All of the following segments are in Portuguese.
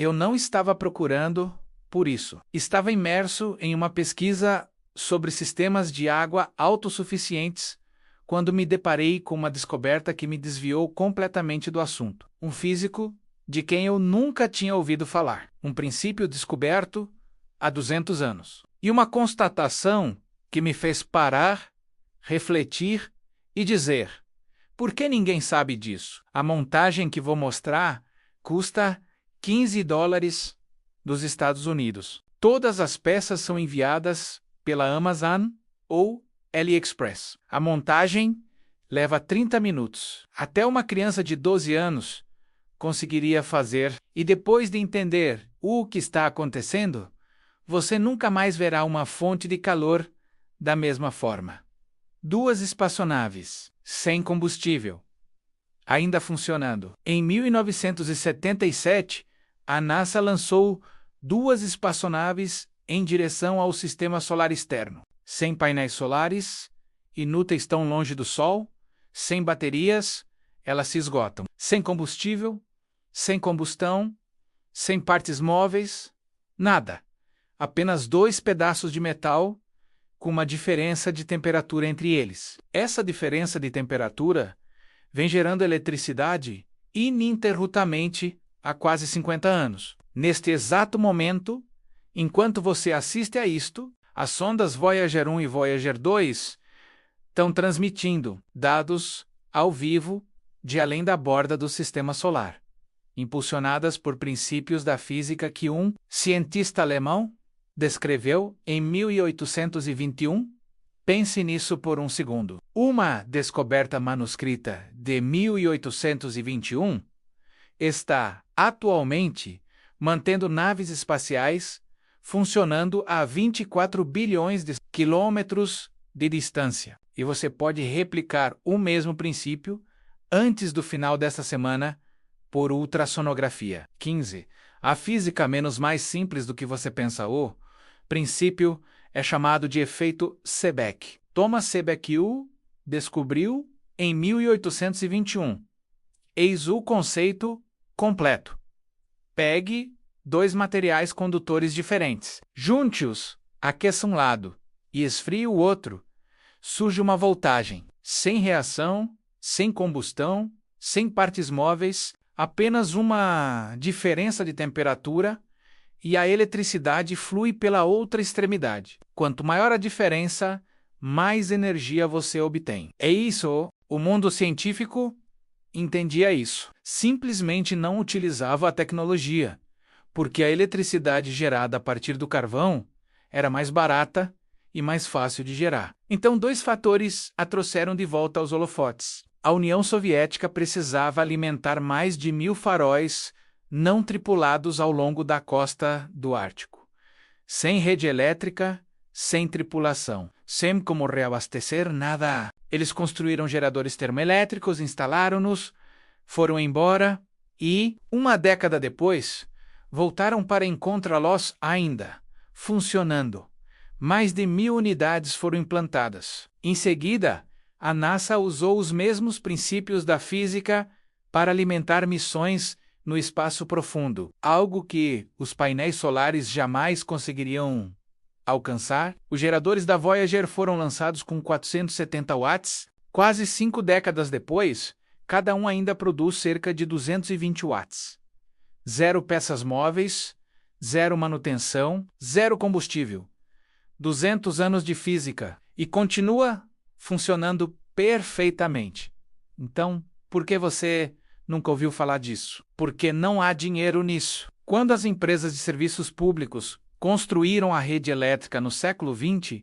Eu não estava procurando por isso. Estava imerso em uma pesquisa sobre sistemas de água autossuficientes quando me deparei com uma descoberta que me desviou completamente do assunto. Um físico de quem eu nunca tinha ouvido falar. Um princípio descoberto há 200 anos. E uma constatação que me fez parar, refletir e dizer: por que ninguém sabe disso? A montagem que vou mostrar custa $15 dos Estados Unidos. Todas as peças são enviadas pela Amazon ou AliExpress. A montagem leva 30 minutos. Até uma criança de 12 anos conseguiria fazer. E depois de entender o que está acontecendo, você nunca mais verá uma fonte de calor da mesma forma. 2 espaçonaves, sem combustível, ainda funcionando. Em 1977, a NASA lançou 2 espaçonaves em direção ao sistema solar externo. Sem painéis solares, inúteis tão longe do Sol, sem baterias, elas se esgotam. Sem combustível, sem combustão, sem partes móveis, nada. Apenas 2 pedaços de metal com uma diferença de temperatura entre eles. Essa diferença de temperatura vem gerando eletricidade ininterruptamente há quase 50 anos. Neste exato momento, enquanto você assiste a isto, as sondas Voyager 1 e Voyager 2 estão transmitindo dados ao vivo de além da borda do sistema solar, impulsionadas por princípios da física que um cientista alemão descreveu em 1821. Pense nisso por um segundo. Uma descoberta manuscrita de 1821 está atualmente mantendo naves espaciais funcionando a 24 bilhões de quilômetros de distância. E você pode replicar o mesmo princípio antes do final desta semana por ultrassonografia. 15. A física menos mais simples do que você pensa. O princípio é chamado de efeito Seebeck. Thomas Seebeck o descobriu em 1821. Eis o conceito completo. Pegue 2 materiais condutores diferentes. Junte-os, aqueça um lado e esfrie o outro. Surge uma voltagem. Sem reação, sem combustão, sem partes móveis, apenas uma diferença de temperatura e a eletricidade flui pela outra extremidade. Quanto maior a diferença, mais energia você obtém. É isso, o mundo científico entendia isso. Simplesmente não utilizava a tecnologia, porque a eletricidade gerada a partir do carvão era mais barata e mais fácil de gerar. Então, 2 fatores a trouxeram de volta aos holofotes. A União Soviética precisava alimentar mais de 1.000 faróis não tripulados ao longo da costa do Ártico. Sem rede elétrica, sem tripulação, sem como reabastecer nada. Eles construíram geradores termoelétricos, instalaram-nos, foram embora e, uma década depois, voltaram para encontrá-los ainda, funcionando. Mais de 1.000 unidades foram implantadas. Em seguida, a NASA usou os mesmos princípios da física para alimentar missões no espaço profundo, algo que os painéis solares jamais conseguiriam alcançar. Os geradores da Voyager foram lançados com 470 watts. Quase 5 décadas depois, cada um ainda produz cerca de 220 watts. 0 peças móveis, 0 manutenção, 0 combustível. 200 anos de física e continua funcionando perfeitamente. Então, por que você nunca ouviu falar disso? Porque não há dinheiro nisso. Quando as empresas de serviços públicos construíram a rede elétrica no século XX,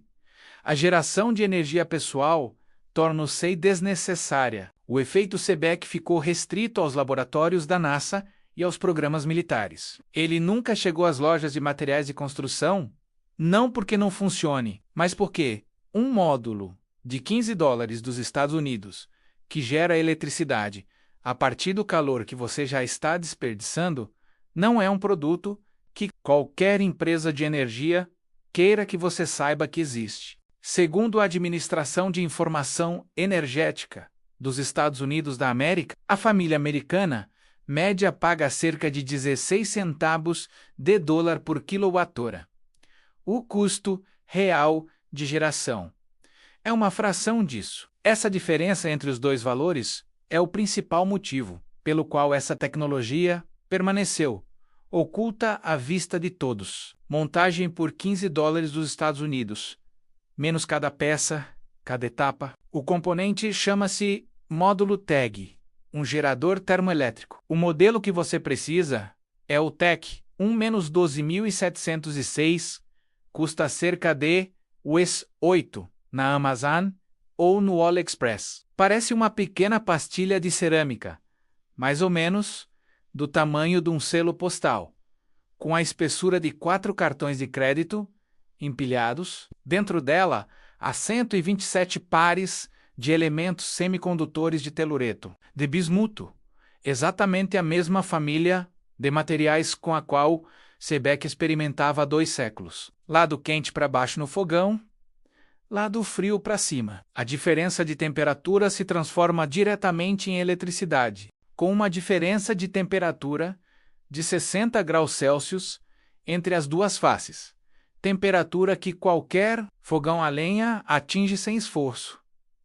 a geração de energia pessoal tornou-se desnecessária. O efeito Seebeck ficou restrito aos laboratórios da NASA e aos programas militares. Ele nunca chegou às lojas de materiais de construção, não porque não funcione, mas porque um módulo de $15 dos Estados Unidos, que gera eletricidade a partir do calor que você já está desperdiçando, não é um produto que qualquer empresa de energia queira que você saiba que existe. Segundo a Administração de Informação Energética dos Estados Unidos da América, a família americana média paga cerca de 16 centavos de dólar por quilowatt-hora. O custo real de geração é uma fração disso. Essa diferença entre os dois valores é o principal motivo pelo qual essa tecnologia permaneceu oculta à vista de todos. Montagem por $15 dos Estados Unidos, menos cada peça, cada etapa. O componente chama-se módulo TEG, um gerador termoelétrico. O modelo que você precisa é o TEC 1-12706, custa cerca de US$8 na Amazon ou no AliExpress. Parece uma pequena pastilha de cerâmica, mais ou menos do tamanho de um selo postal, com a espessura de 4 cartões de crédito empilhados. Dentro dela, há 127 pares de elementos semicondutores de telureto, de bismuto, exatamente a mesma família de materiais com a qual Seebeck experimentava há 2 séculos. Lado quente para baixo no fogão, lado frio para cima. A diferença de temperatura se transforma diretamente em eletricidade, com uma diferença de temperatura de 60 graus Celsius entre as duas faces, temperatura que qualquer fogão a lenha atinge sem esforço.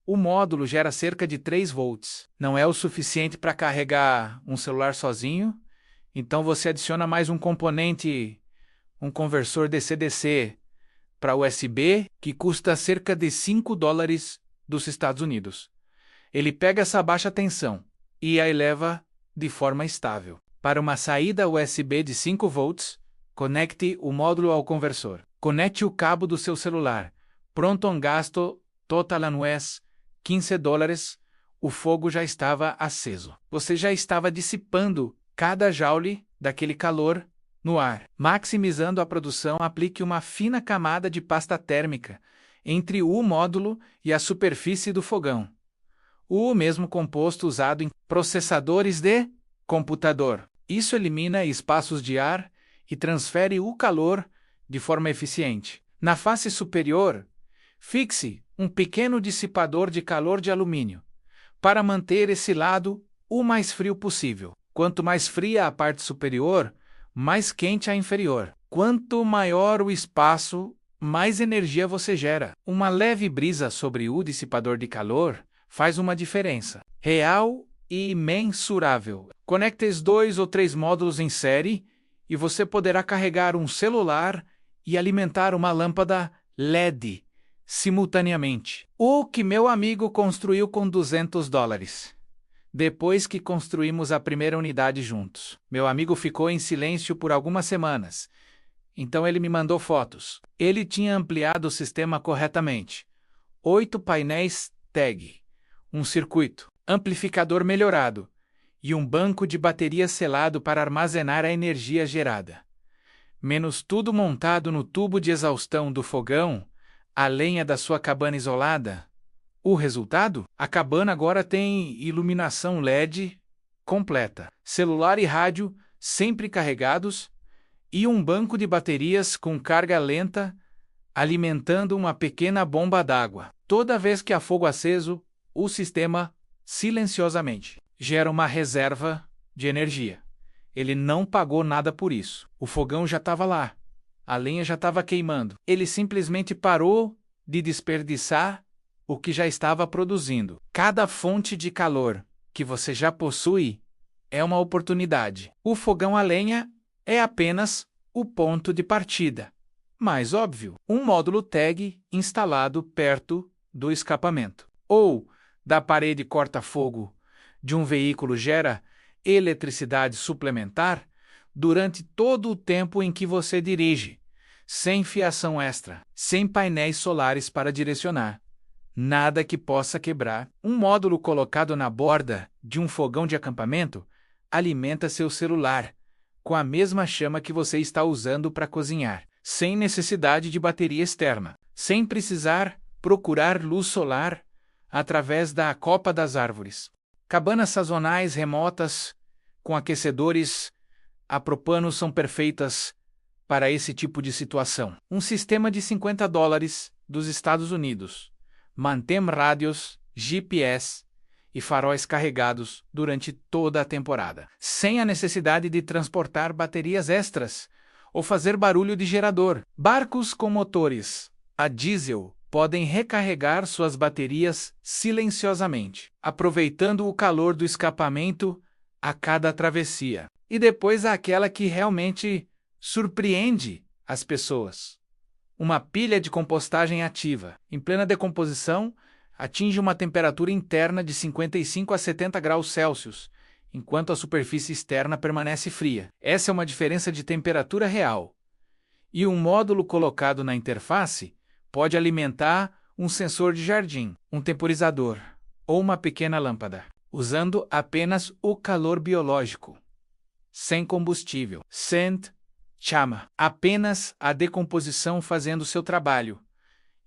O módulo gera cerca de 3 volts. Não é o suficiente para carregar um celular sozinho, então você adiciona mais um componente, um conversor DC-DC para USB, que custa cerca de $5 dos Estados Unidos. Ele pega essa baixa tensão e a eleva de forma estável. Para uma saída USB de 5 volts, conecte o módulo ao conversor. Conecte o cabo do seu celular. Pronto, um gasto total anuês $15. O fogo já estava aceso. Você já estava dissipando cada joule daquele calor no ar. Maximizando a produção, aplique uma fina camada de pasta térmica entre o módulo e a superfície do fogão. O mesmo composto usado em processadores de computador. Isso elimina espaços de ar e transfere o calor de forma eficiente. Na face superior, fixe um pequeno dissipador de calor de alumínio para manter esse lado o mais frio possível. Quanto mais fria a parte superior, mais quente a inferior. Quanto maior o espaço, mais energia você gera. Uma leve brisa sobre o dissipador de calor faz uma diferença real e mensurável. Conecte os 2 ou 3 módulos em série e você poderá carregar um celular e alimentar uma lâmpada LED simultaneamente. O que meu amigo construiu com $200. Depois que construímos a primeira unidade juntos, meu amigo ficou em silêncio por algumas semanas. Então ele me mandou fotos. Ele tinha ampliado o sistema corretamente. 8 painéis TEG, um circuito, amplificador melhorado e um banco de bateria selado para armazenar a energia gerada. Menos tudo montado no tubo de exaustão do fogão, a lenha da sua cabana isolada. O resultado? A cabana agora tem iluminação LED completa, celular e rádio sempre carregados e um banco de baterias com carga lenta alimentando uma pequena bomba d'água. Toda vez que há fogo aceso, o sistema, silenciosamente, gera uma reserva de energia. Ele não pagou nada por isso. O fogão já estava lá. A lenha já estava queimando. Ele simplesmente parou de desperdiçar o que já estava produzindo. Cada fonte de calor que você já possui é uma oportunidade. O fogão a lenha é apenas o ponto de partida. Mais óbvio, um módulo TEG instalado perto do escapamento ou da parede corta-fogo de um veículo gera eletricidade suplementar durante todo o tempo em que você dirige, sem fiação extra, sem painéis solares para direcionar. Nada que possa quebrar. Um módulo colocado na borda de um fogão de acampamento alimenta seu celular com a mesma chama que você está usando para cozinhar, sem necessidade de bateria externa, sem precisar procurar luz solar através da copa das árvores. Cabanas sazonais remotas com aquecedores a propano são perfeitas para esse tipo de situação. Um sistema de $50 dos Estados Unidos. Mantém rádios, GPS e faróis carregados durante toda a temporada, sem a necessidade de transportar baterias extras ou fazer barulho de gerador. Barcos com motores a diesel podem recarregar suas baterias silenciosamente, aproveitando o calor do escapamento a cada travessia. E depois há aquela que realmente surpreende as pessoas. Uma pilha de compostagem ativa, em plena decomposição, atinge uma temperatura interna de 55 a 70 graus Celsius, enquanto a superfície externa permanece fria. Essa é uma diferença de temperatura real. E um módulo colocado na interface pode alimentar um sensor de jardim, um temporizador ou uma pequena lâmpada, usando apenas o calor biológico, sem combustível, sem chama, apenas a decomposição fazendo seu trabalho,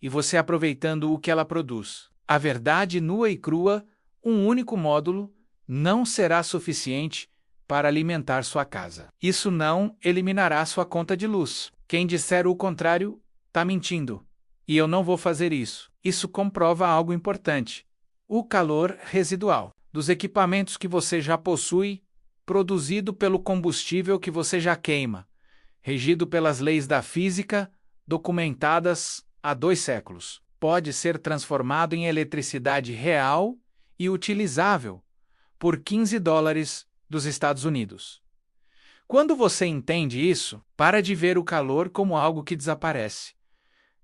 e você aproveitando o que ela produz. A verdade nua e crua, um único módulo, não será suficiente para alimentar sua casa. Isso não eliminará sua conta de luz. Quem disser o contrário, está mentindo. E eu não vou fazer isso. Isso comprova algo importante. O calor residual dos equipamentos que você já possui, produzido pelo combustível que você já queima, regido pelas leis da física, documentadas há 2 séculos, pode ser transformado em eletricidade real e utilizável por $15 dos Estados Unidos. Quando você entende isso, para de ver o calor como algo que desaparece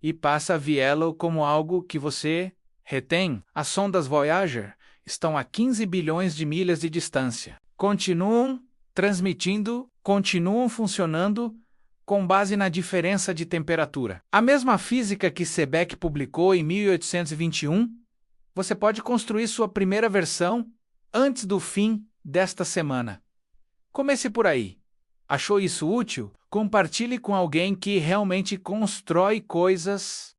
e passa a vê-lo como algo que você retém. As sondas Voyager estão a 15 bilhões de milhas de distância. Continuam transmitindo, continuam funcionando com base na diferença de temperatura. A mesma física que Sebeck publicou em 1821, você pode construir sua primeira versão antes do fim desta semana. Comece por aí. Achou isso útil? Compartilhe com alguém que realmente constrói coisas